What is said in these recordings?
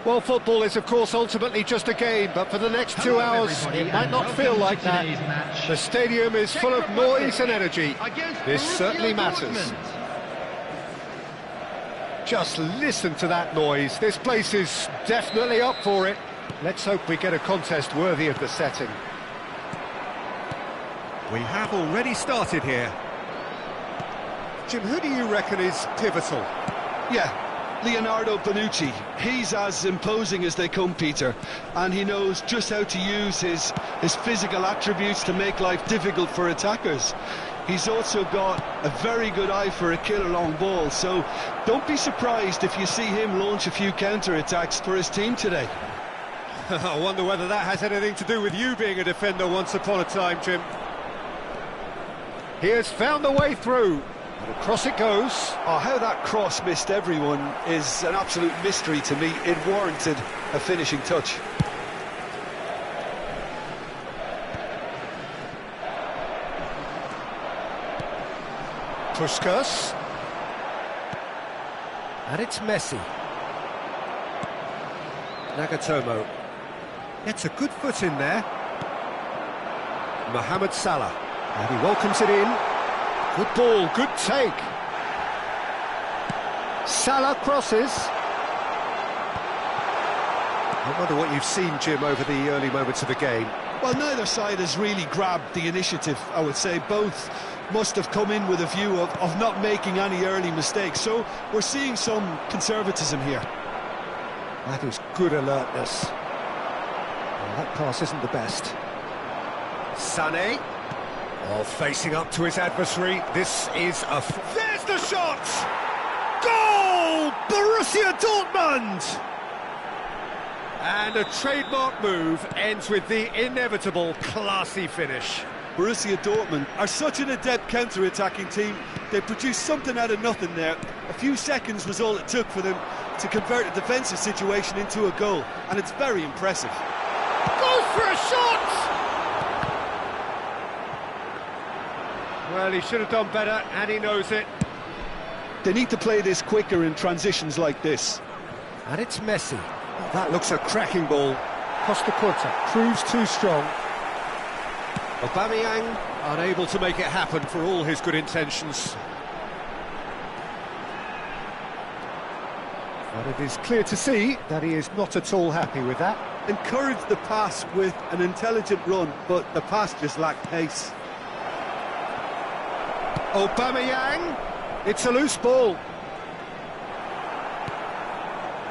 Well, football is, of course, ultimately just a game, but for the next 2 hours, it might not feel like that. The stadium is full of noise and energy. This certainly matters. Just listen to that noise. This place is definitely up for it. Let's hope we get a contest worthy of the setting. We have already started here. Jim, who do you reckon is pivotal? Yeah. Leonardo Bonucci. He's as imposing as they come, Peter, and he knows just how to use his physical attributes to make life difficult for attackers. He's also got a very good eye for a killer long ball, so don't be surprised if you see him launch a few counter-attacks for his team today. I wonder whether that has anything to do with you being a defender once upon a time, Jim. He has found a way through. And across it goes. Oh, how that cross missed everyone is an absolute mystery to me. It warranted a finishing touch. Puskas. And it's Messi. Nagatomo. Gets a good foot in there. Mohamed Salah. And he welcomes it in. Good ball, good take. Salah crosses. I wonder what you've seen, Jim, over the early moments of the game. Well, neither side has really grabbed the initiative, I would say. Both must have come in with a view of not making any early mistakes. So we're seeing some conservatism here. That is good alertness. Well, that pass isn't the best. Sané. Oh, facing up to his adversary, this is a... There's the shot! Goal! Borussia Dortmund! And a trademark move ends with the inevitable classy finish. Borussia Dortmund are such an adept counter-attacking team. They produced something out of nothing there. A few seconds was all it took for them to convert a defensive situation into a goal, and it's very impressive. Goes for a shot! Well, he should have done better, and he knows it. They need to play this quicker in transitions like this. And it's Messi. That looks a cracking ball. Costa Curta proves too strong. Aubameyang unable to make it happen for all his good intentions. But it is clear to see that he is not at all happy with that. Encouraged the pass with an intelligent run, but the pass just lacked pace. Aubameyang, it's a loose ball.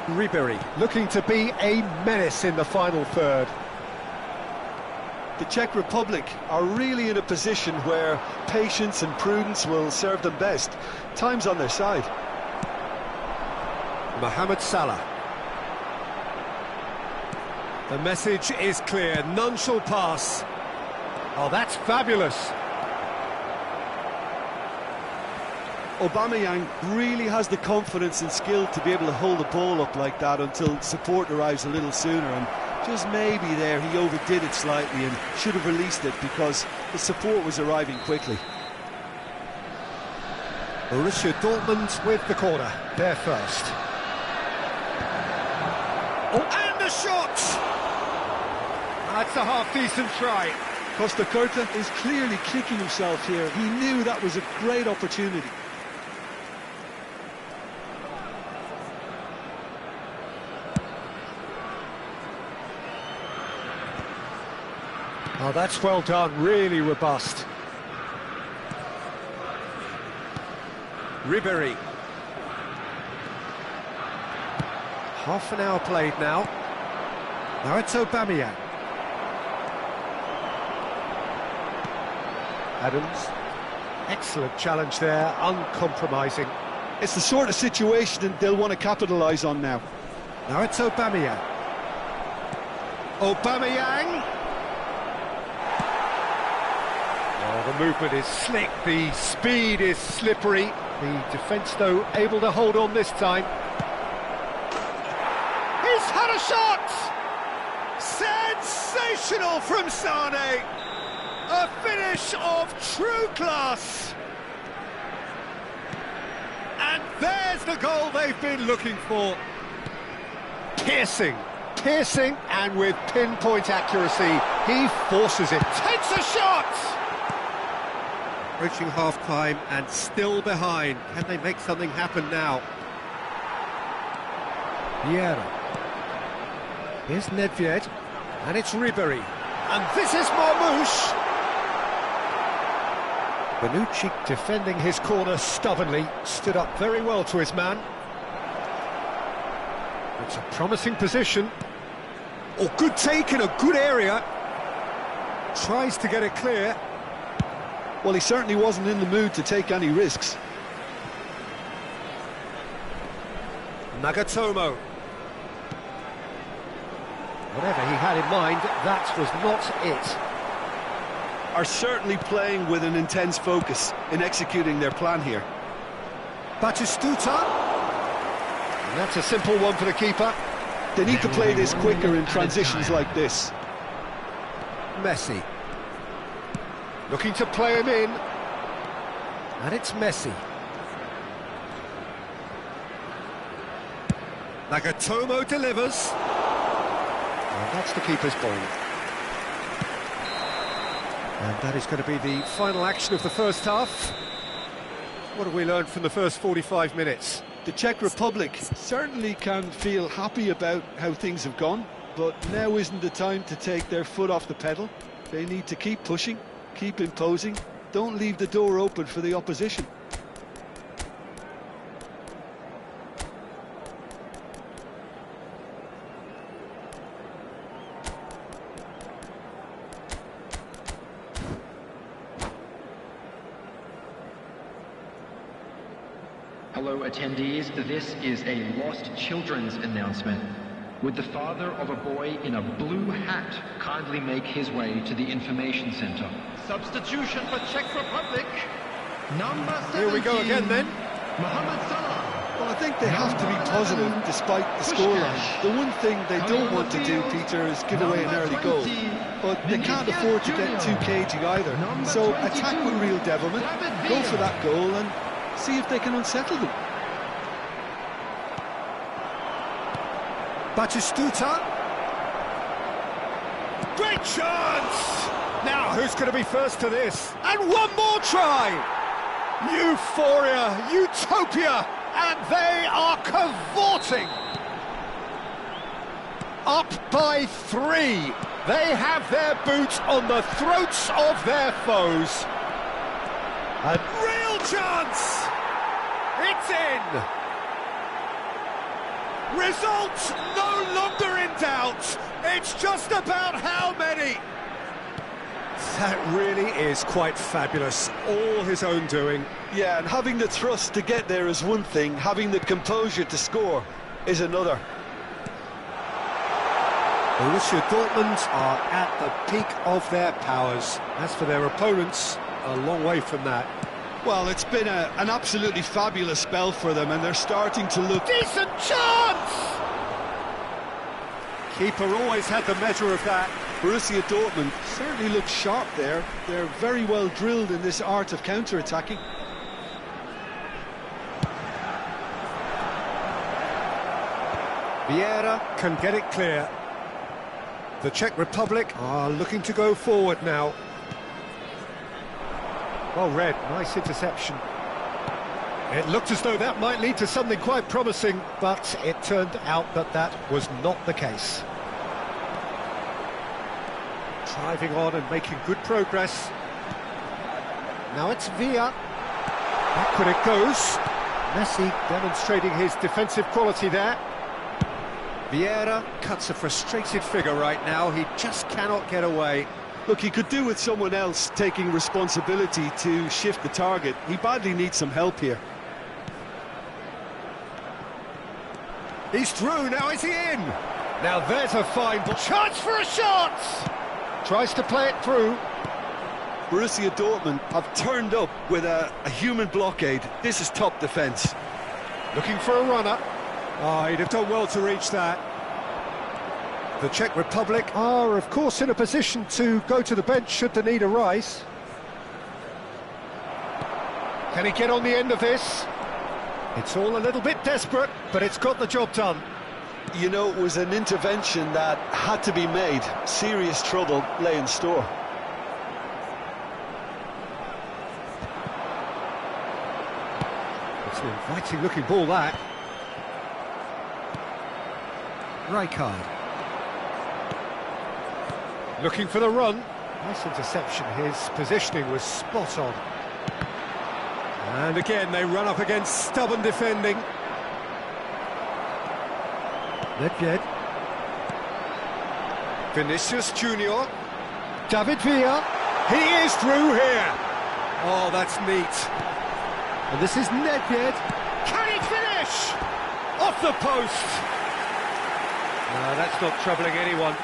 Ribery looking to be a menace in the final third. The Czech Republic are really in a position where patience and prudence will serve them best. Time's on their side. Mohamed Salah. The message is clear, none shall pass. Oh, that's fabulous. Aubameyang really has the confidence and skill to be able to hold the ball up like that until support arrives a little sooner, and just maybe there he overdid it slightly and should have released it because the support was arriving quickly. Borussia Dortmund with the corner, they're first. Oh, and the shot! That's a half-decent try. Costa Curta is clearly kicking himself here. He knew that was a great opportunity. Oh, that's well done, really robust. Ribery. Half an hour played now. Now it's Aubameyang. Adams. Excellent challenge there, uncompromising. It's the sort of situation they'll want to capitalise on now. Now it's Aubameyang. Aubameyang! Oh, the movement is slick, the speed is slippery. The defence, though, able to hold on this time. He's had a shot! Sensational from Sane! A finish of true class! And there's the goal they've been looking for. Piercing, and with pinpoint accuracy, he forces it, takes a shot! Approaching half-time and still behind. Can they make something happen now? Yara. Here's Nedved, and it's Ribéry. And this is Marmoush! Bonucci defending his corner stubbornly, stood up very well to his man. It's a promising position. Oh, good take in a good area. Tries to get it clear. Well, he certainly wasn't in the mood to take any risks. Nagatomo. Whatever he had in mind, that was not it. Are certainly playing with an intense focus in executing their plan here. Batistuta. And that's a simple one for the keeper. They need to play this quicker in transitions like this. Messi. Looking to play him in. And it's Messi. Nagatomo delivers. And that's the keeper's ball. And that is going to be the final action of the first half. What have we learned from the first 45 minutes? The Czech Republic certainly can feel happy about how things have gone, but now isn't the time to take their foot off the pedal. They need to keep pushing, keep imposing, don't leave the door open for the opposition. Hello attendees, this is a lost children's announcement. Would the father of a boy in a blue hat kindly make his way to the information center? Substitution for Czech Republic, number 17. Here we go again then. Mohamed Salah. Well, I think they have to be positive despite the scoreline. The one thing they don't want to do, Peter, is give away an early goal. But they can't afford to get too cagey either. So attack with real devilment, go for that goal and see if they can unsettle them. Batistuta. Great chance! Now, who's going to be first to this? And one more try! Euphoria, utopia, and they are cavorting! Up by 3. They have their boot on the throats of their foes. A real chance! It's in! Result no longer in doubt. It's just about how many. That really is quite fabulous. All his own doing. Yeah, and having the thrust to get there is one thing, having the composure to score is another. Borussia Dortmund are at the peak of their powers. As for their opponents, a long way from that. Well, it's been an absolutely fabulous spell for them, and they're starting to look... Decent chance! Keeper always had the measure of that. Borussia Dortmund certainly looks sharp there. They're very well drilled in this art of counter-attacking. Yara can get it clear. The Czech Republic are looking to go forward now. Well read, nice interception. It looked as though that might lead to something quite promising, but it turned out that that was not the case. Driving on and making good progress. Now it's Villa. Backward it goes. Messi demonstrating his defensive quality there. Yara cuts a frustrated figure right now. He just cannot get away. Look, he could do with someone else taking responsibility to shift the target. He badly needs some help here. He's through, now is he in? Now there's a fine ball. Chance for a shot! Tries to play it through. Borussia Dortmund have turned up with a human blockade. This is top defence. Looking for a runner. Oh, he'd have done well to reach that. The Czech Republic are, of course, in a position to go to the bench should the need arise. Can he get on the end of this? It's all a little bit desperate, but it's got the job done. You know, it was an intervention that had to be made. Serious trouble lay in store. It's an inviting-looking ball, that. Rijkaard. Looking for the run. Nice interception. His positioning was spot on. And again, they run up against stubborn defending. Nedved. Vinicius Junior. David Villa. He is through here. Oh, that's neat. And this is Nedved. Can he finish? Off the post. No, that's not troubling anyone.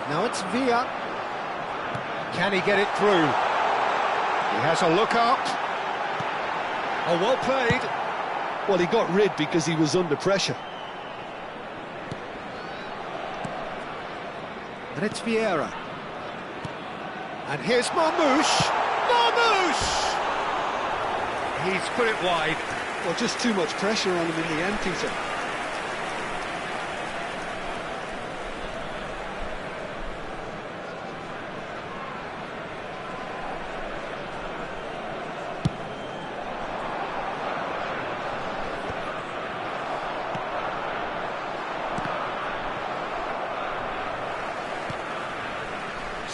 Now it's Villa. Can he get it through? He has a look up. Oh, well played. Well, he got rid because he was under pressure. And it's Vieira. And here's Marmoush. Marmoush! He's put it wide. Well, just too much pressure on him in the end, Peter.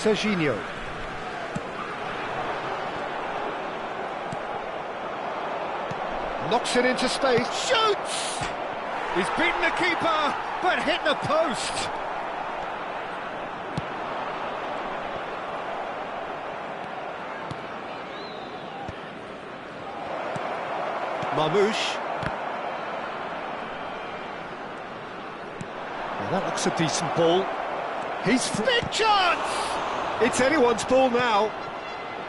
Serginho. Knocks it into space. Shoots! He's beaten the keeper, but hit the post. Marmoush. Well, that looks a decent ball. He's big chance! It's anyone's ball now,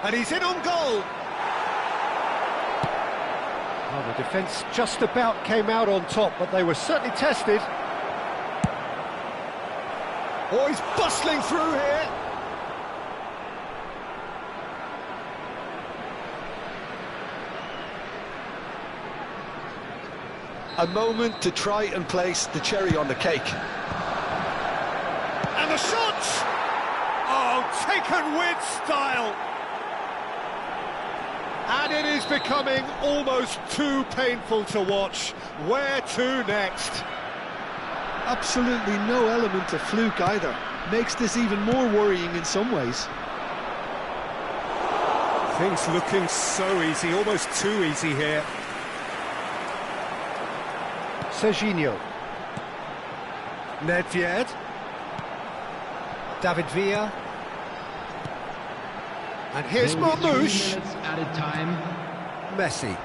and he's in on goal. Oh, the defence just about came out on top, but they were certainly tested. Oh, he's bustling through here. A moment to try and place the cherry on the cake. And the shot! Oh, taken with style! And it is becoming almost too painful to watch. Where to next? Absolutely no element of fluke either. Makes this even more worrying in some ways. Things looking so easy, almost too easy here. Serginho. Nedved. David Villa. And here's Marmoush. Added time. Messi.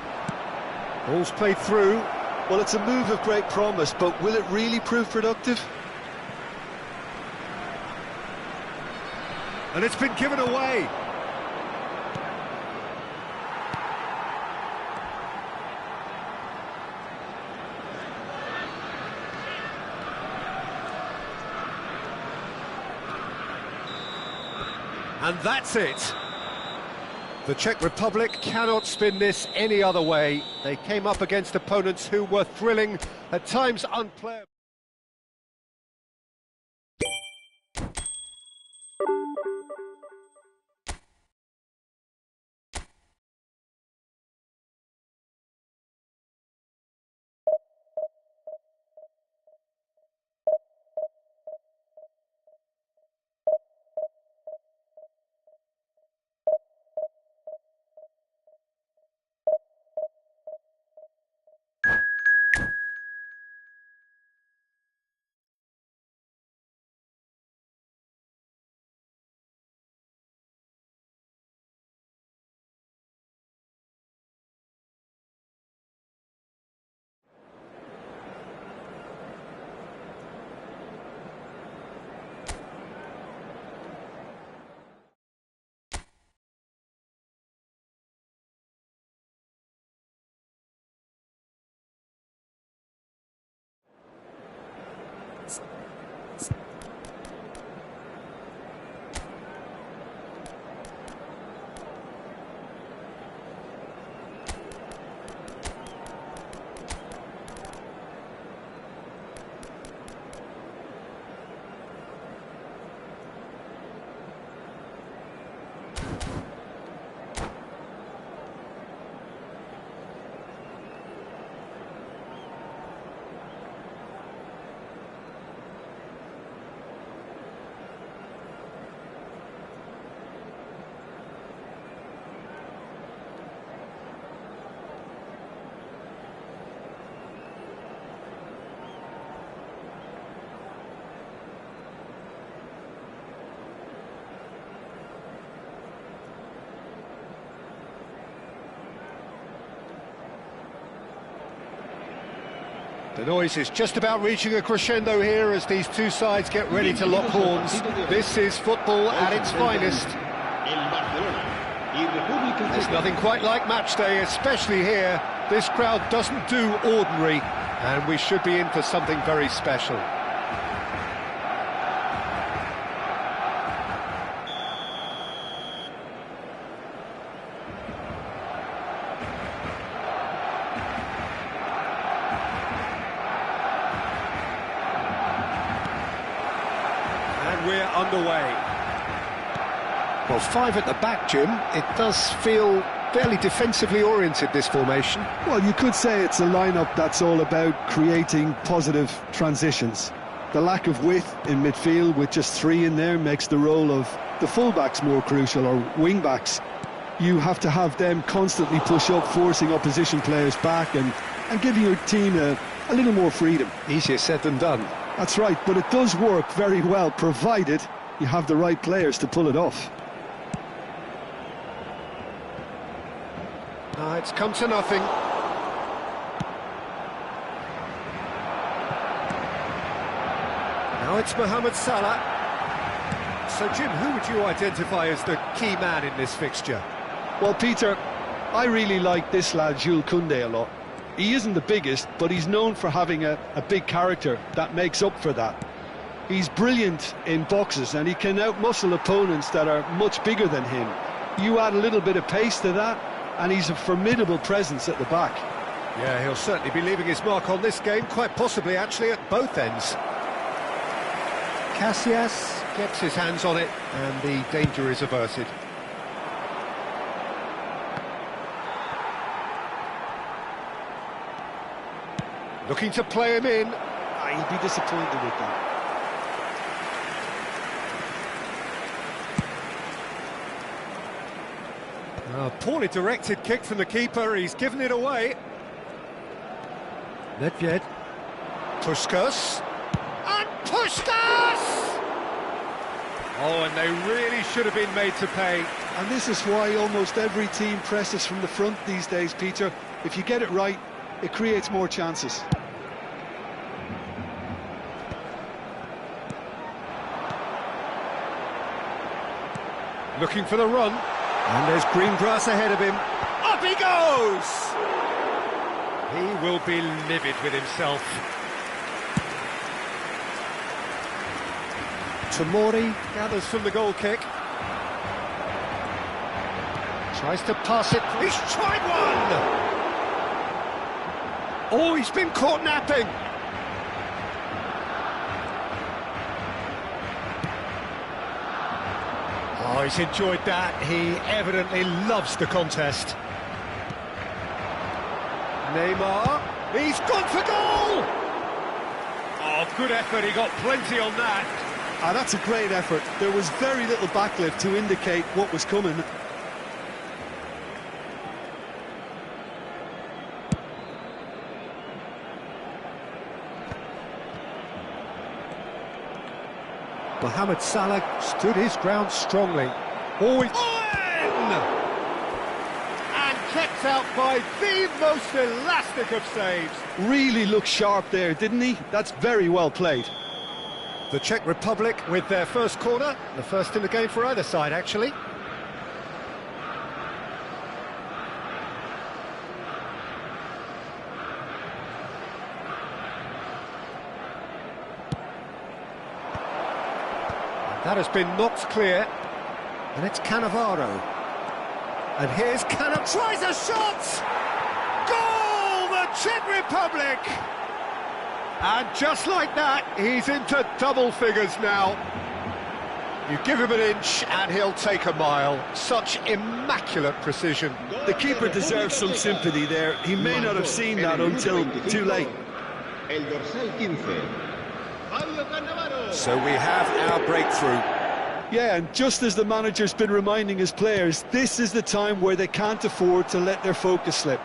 Ball's played through. Well, it's a move of great promise, but will it really prove productive? And it's been given away. And that's it. The Czech Republic cannot spin this any other way. They came up against opponents who were thrilling, at times unplayable. The noise is just about reaching a crescendo here as these two sides get ready to lock horns. This is football at its finest. There's nothing quite like match day, especially here. This crowd doesn't do ordinary, and we should be in for something very special. We're underway. Well, five at the back, Jim. It does feel fairly defensively oriented, this formation. Well, you could say it's a lineup that's all about creating positive transitions. The lack of width in midfield with just three in there makes the role of the fullbacks more crucial, or wing-backs. You have to have them constantly push up, forcing opposition players back and giving your team a little more freedom. Easier said than done. That's right, but it does work very well, provided you have the right players to pull it off. It's come to nothing. Now it's Mohamed Salah. So, Jim, who would you identify as the key man in this fixture? Well, Peter, I really like this lad, Jules Koundé, a lot. He isn't the biggest, but he's known for having a big character that makes up for that. He's brilliant in boxes, and he can outmuscle opponents that are much bigger than him. You add a little bit of pace to that, and he's a formidable presence at the back. Yeah, he'll certainly be leaving his mark on this game, quite possibly actually at both ends. Casillas gets his hands on it, and the danger is averted. Looking to play him in. He'd be disappointed with that. Poorly directed kick from the keeper, he's given it away. Nedved. Puskas. And Puskas! Oh, and they really should have been made to pay. And this is why almost every team presses from the front these days, Peter. If you get it right, it creates more chances. Looking for the run. And there's green grass ahead of him. Up he goes! He will be livid with himself. Tomori gathers from the goal kick. Tries to pass it. He's tried one! Oh, he's been caught napping. Oh, he's enjoyed that. He evidently loves the contest. Neymar, he's gone for goal! Oh, good effort, he got plenty on that. That's a great effort. There was very little backlift to indicate what was coming. Mohamed Salah stood his ground strongly. Always and kept out by the most elastic of saves. Really looked sharp there, didn't he? That's very well played. The Czech Republic with their first corner, the first in the game for either side, actually. That has been knocked clear, and it's Cannavaro. And here's Cannavaro, tries a shot! Goal, the Czech Republic! And just like that, he's into double figures now. You give him an inch, and he'll take a mile. Such immaculate precision. The keeper deserves some sympathy there. He may not have seen that until too late. So we have our breakthrough. Yeah, and just as the manager's been reminding his players, this is the time where they can't afford to let their focus slip.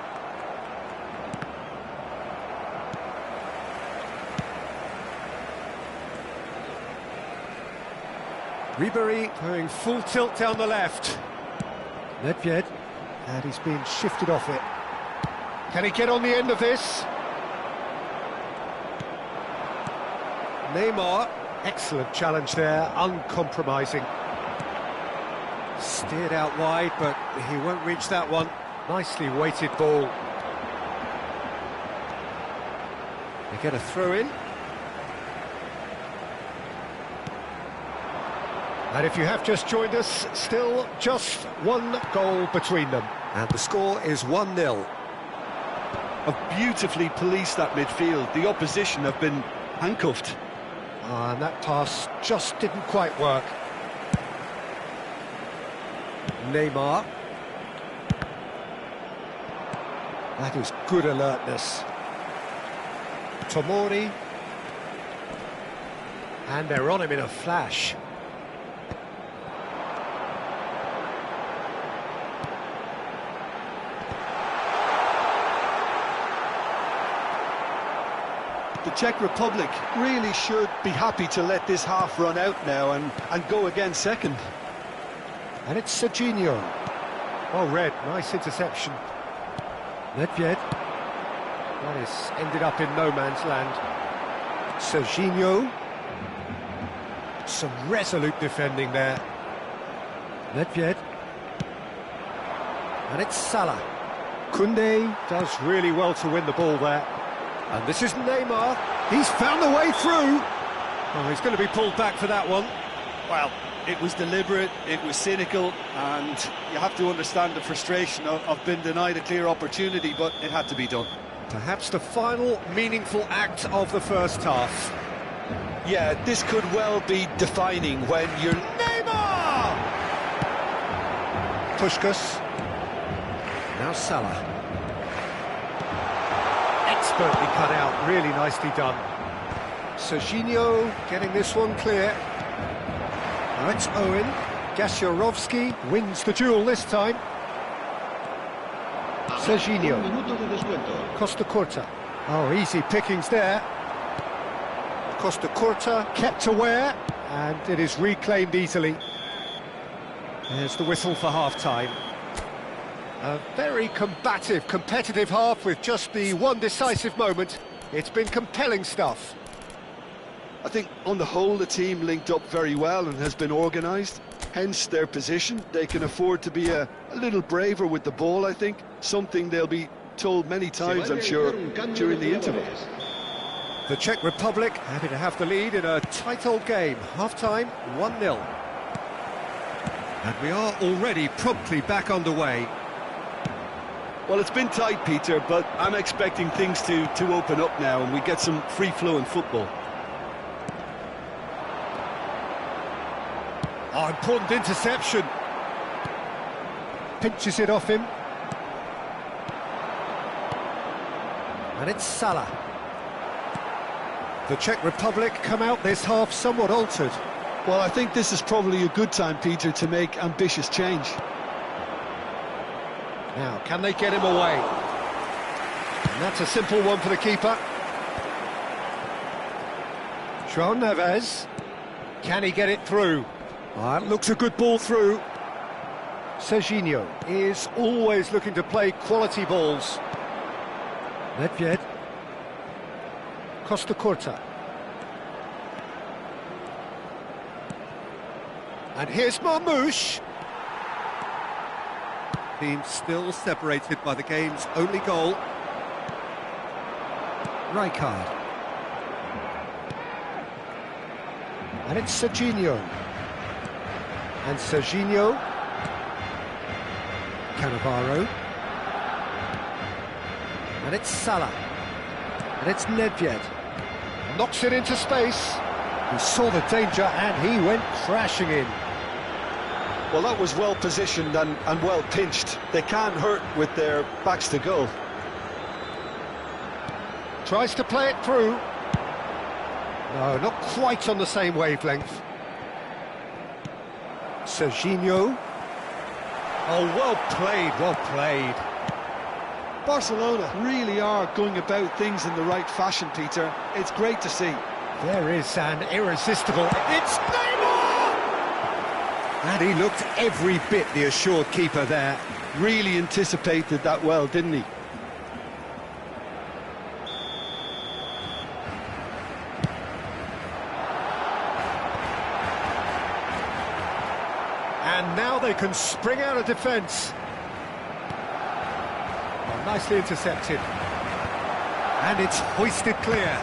Ribéry going full tilt down the left. Nedved, and he's been shifted off it. Can he get on the end of this? Neymar, excellent challenge there, uncompromising. Steered out wide, but he won't reach that one. Nicely weighted ball. They get a throw in. And if you have just joined us, still just one goal between them. And the score is 1-0. Have beautifully policed that midfield. The opposition have been handcuffed. And that pass just didn't quite work. Neymar. That is good alertness. Tomori. And they're on him in a flash. The Czech Republic really should be happy to let this half run out now and go again second. And it's Serginho. Well read, nice interception. Nedved. That is ended up in no man's land. Serginho. Some resolute defending there. Nedved. And it's Salah. Koundé does really well to win the ball there. And this is Neymar. He's found the way through. Oh, he's going to be pulled back for that one. Well, it was deliberate, it was cynical, and you have to understand the frustration of being denied a clear opportunity, but it had to be done. Perhaps the final meaningful act of the first half. Yeah, this could well be defining when you're... Neymar! Puskas. Now Salah. Expertly cut out, really nicely done. Serginho getting this one clear. Now it's Owen. Gasharovski wins the duel this time. Serginho. Costa Curta. Oh, easy pickings there. Costa Curta kept aware, and it is reclaimed easily. There's the whistle for half-time. A very combative, competitive half with just the one decisive moment. It's been compelling stuff. I think on the whole the team linked up very well and has been organised, hence their position. They can afford to be a little braver with the ball, I think, something they'll be told many times, I'm sure, during the interval. The Czech Republic happy to have the lead in a tight old game. Half-time, 1-0. And we are already promptly back underway. Well, it's been tight, Peter, but I'm expecting things to open up now and we get some free-flowing football. Oh, important interception. Pinches it off him. And it's Salah. The Czech Republic come out this half somewhat altered. Well, I think this is probably a good time, Peter, to make ambitious change. Now, can they get him away? And that's a simple one for the keeper. João Neves. Can he get it through? That looks a good ball through. Serginho is always looking to play quality balls. Nedved. Costa Curta. And here's Marmoush. Team still separated by the game's only goal. Rijkaard. And it's Serginho. And Serginho. Cannavaro. And it's Salah. And it's Nedved. Knocks it into space. He saw the danger and he went crashing in. Well, that was well positioned and well pinched. They can't hurt with their backs to goal. Tries to play it through. No, not quite on the same wavelength. Serginho. Oh, well played, well played. Barcelona really are going about things in the right fashion, Peter. It's great to see. There is an irresistible... It's Neymar! And he looked every bit the assured keeper there. Really anticipated that well, didn't he? And now they can spring out of defence. Well, nicely intercepted. And it's hoisted clear.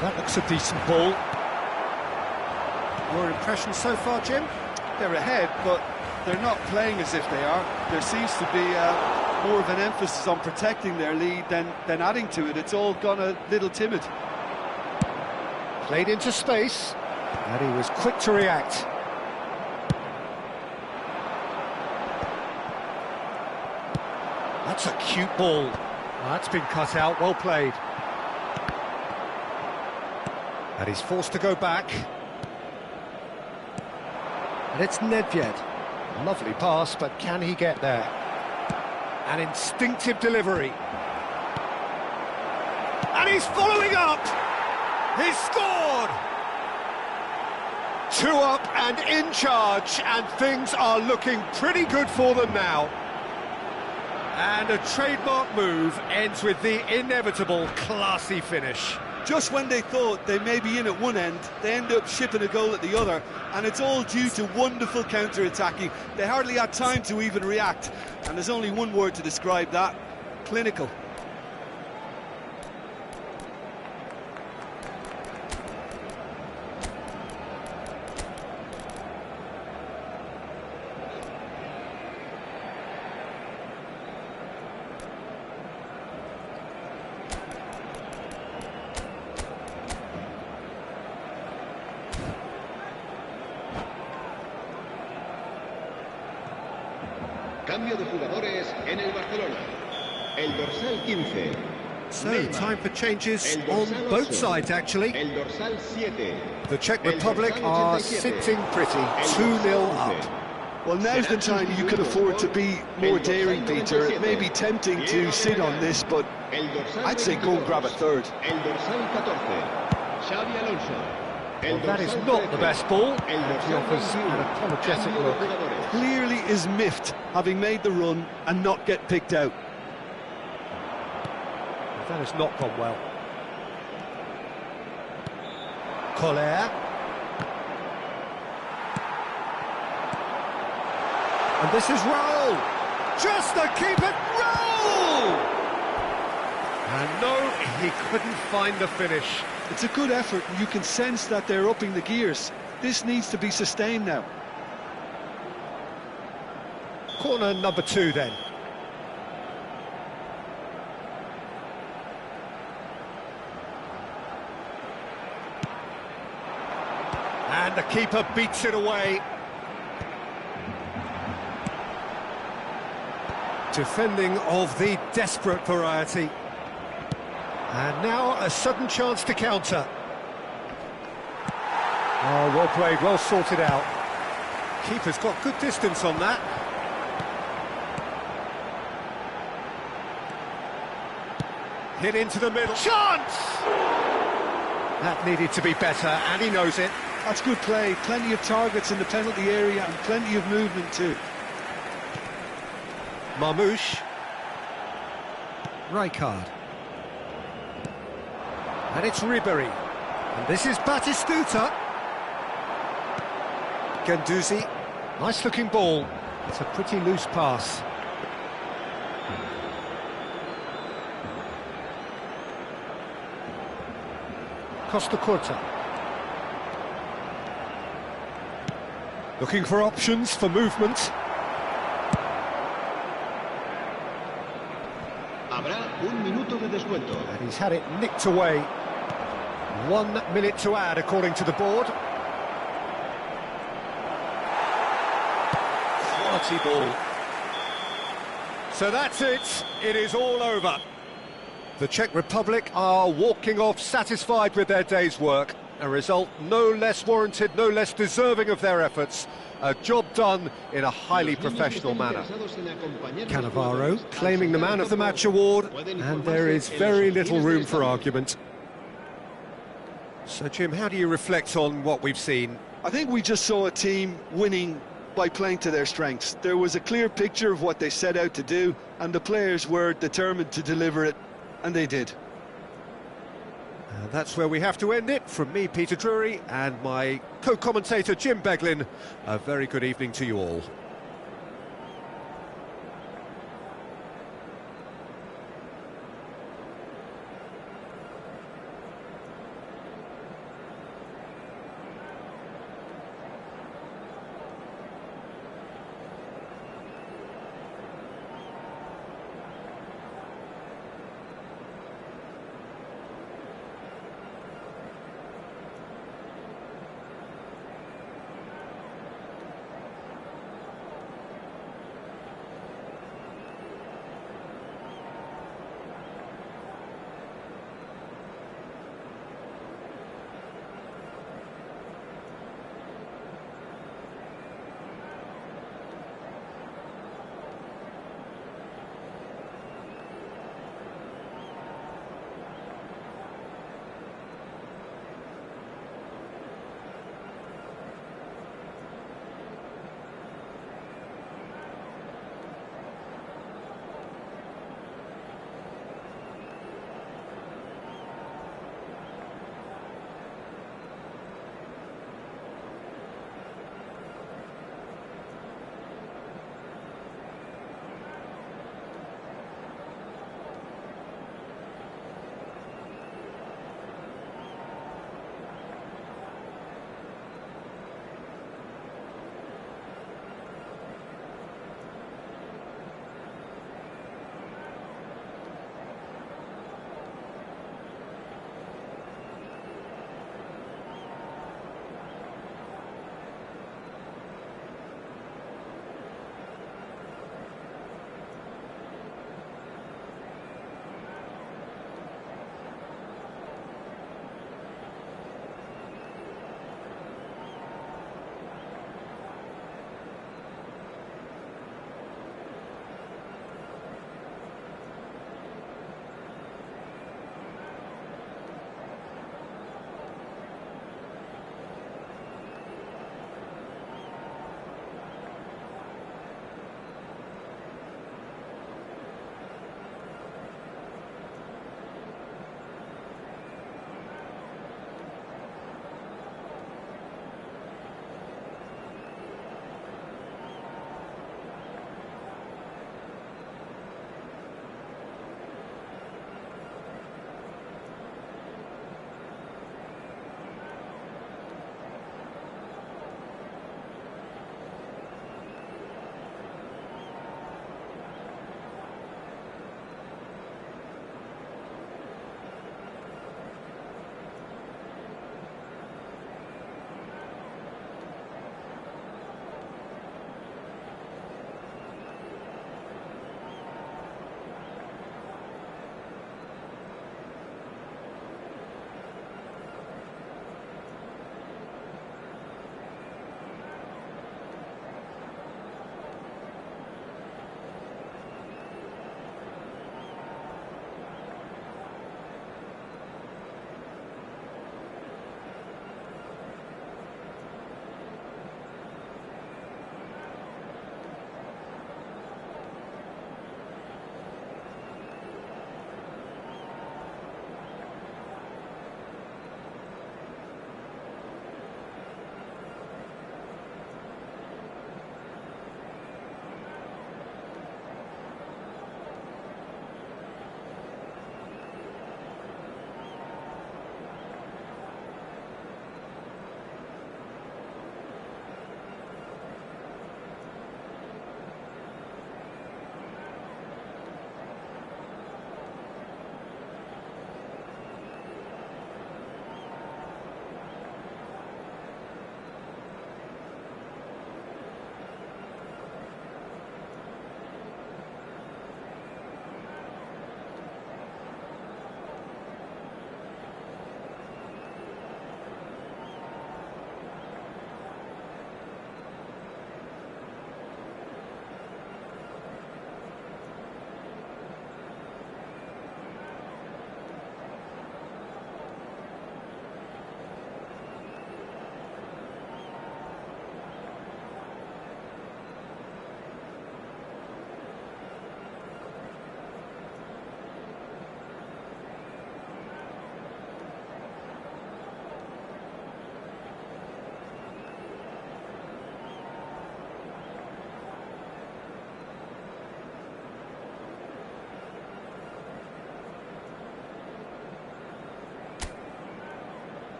That looks a decent ball. Your impression so far, Jim? They're ahead, but they're not playing as if they are. There seems to be more of an emphasis on protecting their lead than adding to it. It's all gone a little timid. Played into space, and he was quick to react. That's a cute ball. Well, that's been cut out, well played. And he's forced to go back. And it's Nedved. Lovely pass, but can he get there? An instinctive delivery. And he's following up! He's scored! 2 up and in charge, and things are looking pretty good for them now. And a trademark move ends with the inevitable classy finish. Just when they thought they may be in at one end, they end up shipping a goal at the other, and it's all due to wonderful counter-attacking. They hardly had time to even react, and there's only one word to describe that: clinical. Cambio de jugadores en el Barcelona. El dorsal 15. So, time for changes on both sides, actually. El dorsal 7. The Czech Republic are sitting pretty, 2-0 up. Well, now's the time you can afford to be more daring, Peter. It may be tempting to sit on this, but I'd say go and grab a third. El dorsal 14. Xavi Alonso. Well, that is not the best ball. He offers an apologetic look. Clearly is miffed, having made the run and not get picked out. That has not gone well. Collier. And this is Raul. Just to keep it, Raul! And no, he couldn't find the finish. It's a good effort, and you can sense that they're upping the gears. This needs to be sustained now. Corner number 2 then. And the keeper beats it away. Defending of the desperate variety. And now a sudden chance to counter. Oh, well played, well sorted out. Keeper's got good distance on that. Hit into the middle. Chance! That needed to be better, and he knows it. That's good play. Plenty of targets in the penalty area and plenty of movement too. Marmouche. Rijkaard. And it's Ribéry. And this is Batistuta. Guendouzi. Nice-looking ball. It's a pretty loose pass. Costa Curta. Looking for options for movement. Habrá un minuto de descuento. And he's had it nicked away. 1 minute to add, according to the board. Quality ball. So that's it. It is all over. The Czech Republic are walking off satisfied with their day's work. A result no less warranted, no less deserving of their efforts. A job done in a highly professional manner. Cannavaro claiming the Man of the Match award, and there is very little room for argument. So, Jim, how do you reflect on what we've seen? I think we just saw a team winning by playing to their strengths. There was a clear picture of what they set out to do, and the players were determined to deliver it, and they did. And that's where we have to end it. From me, Peter Drury, and my co-commentator, Jim Beglin, a very good evening to you all.